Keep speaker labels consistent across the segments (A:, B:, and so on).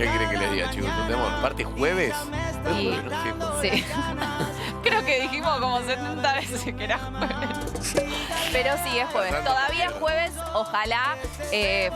A: ¿Qué quieren que les diga, chicos? Tenemos parte jueves.
B: Y-
A: No,
B: Sí. Creo que dijimos como 70 veces que era jueves. Pero sí, es jueves. Todavía es jueves, ojalá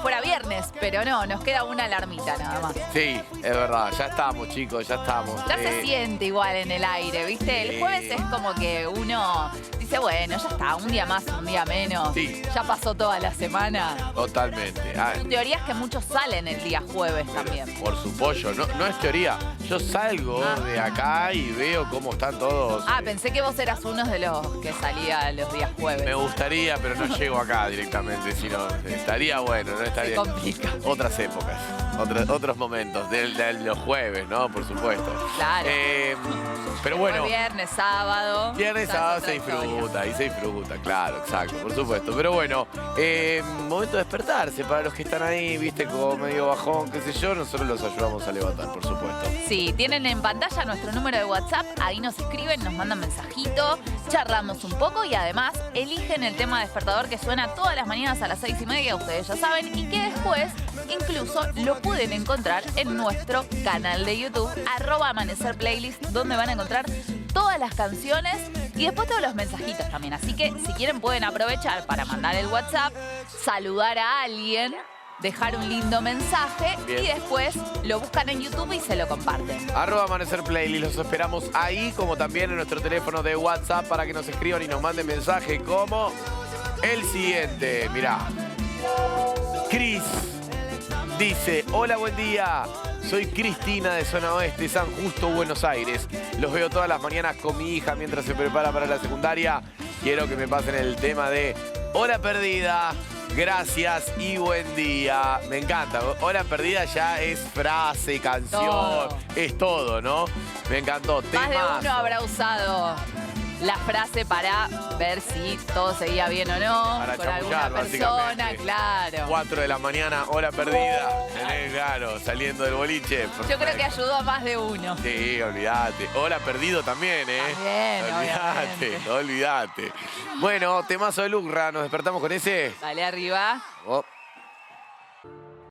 B: fuera viernes, pero no, nos queda una alarmita nada más.
A: sí, es verdad. Ya estamos, chicos, ya estamos.
B: Ya se siente igual en el aire, ¿viste? El jueves es como que uno dice, bueno, ya está, un día más, un día menos.
A: Sí.
B: Ya pasó toda la semana.
A: Totalmente.
B: Tu teoría es que muchos salen el día jueves también.
A: Por su pollo, no es teoría. Yo salgo de acá y veo cómo están todos.
B: Pensé que vos eras uno de los que salía los días jueves.
A: Me gustaría, pero no llego acá directamente, sino estaría bueno, no estaría.
B: Se complica.
A: Otras épocas, otros momentos, de los jueves, ¿no? Por supuesto.
B: Claro.
A: Pero bueno,
B: Viernes, sábado.
A: viernes,
B: ya
A: sábado
B: es
A: se
B: otra historia.
A: disfruta, y se disfruta, claro, exacto, por supuesto. Pero bueno, momento de despertarse para los que están ahí, viste, como medio bajón, qué sé yo, nosotros los ayudamos a levantar, por supuesto.
B: Sí, tienen en pantalla nuestro número de WhatsApp, ahí nos escriben, nos mandan mensajito, charlamos un poco y además eligen el tema despertador que suena todas las mañanas a las 6:30, ustedes ya saben, y que después incluso lo pueden encontrar en nuestro canal de YouTube, @amanecerplaylist, donde van a encontrar todas las canciones y después todos los mensajitos también. Así que si quieren pueden aprovechar para mandar el WhatsApp, saludar a alguien, dejar un lindo mensaje
A: Bien.
B: y después lo buscan en YouTube y se lo comparten.
A: @Amanecer Playlist, los esperamos ahí, como también en nuestro teléfono de WhatsApp para que nos escriban y nos manden mensaje como el siguiente. Mirá, Cris dice, hola, buen día. Soy Cristina de Zona Oeste, San Justo, Buenos Aires. Los veo todas las mañanas con mi hija mientras se prepara para la secundaria. Quiero que me pasen el tema de Hora Perdida. Gracias y buen día. Me encanta. Hora Perdida ya es frase, canción,
B: Todo.
A: es todo, ¿no? Me encantó.
B: Más de
A: Temazo.
B: uno habrá usado la frase para ver si todo seguía bien o no
A: Para
B: con
A: chamullar,
B: alguna persona,
A: básicamente.
B: claro.
A: 4 de la mañana, hora perdida. Claro, saliendo del boliche.
B: Yo creo que ayudó a más de uno.
A: Sí, olvídate. Hora perdido también, ¿eh?
B: También,
A: olvídate,
B: obviamente.
A: olvídate. Bueno, temazo de Lucra, ¿nos despertamos con ese?
B: Dale arriba.
A: Oh.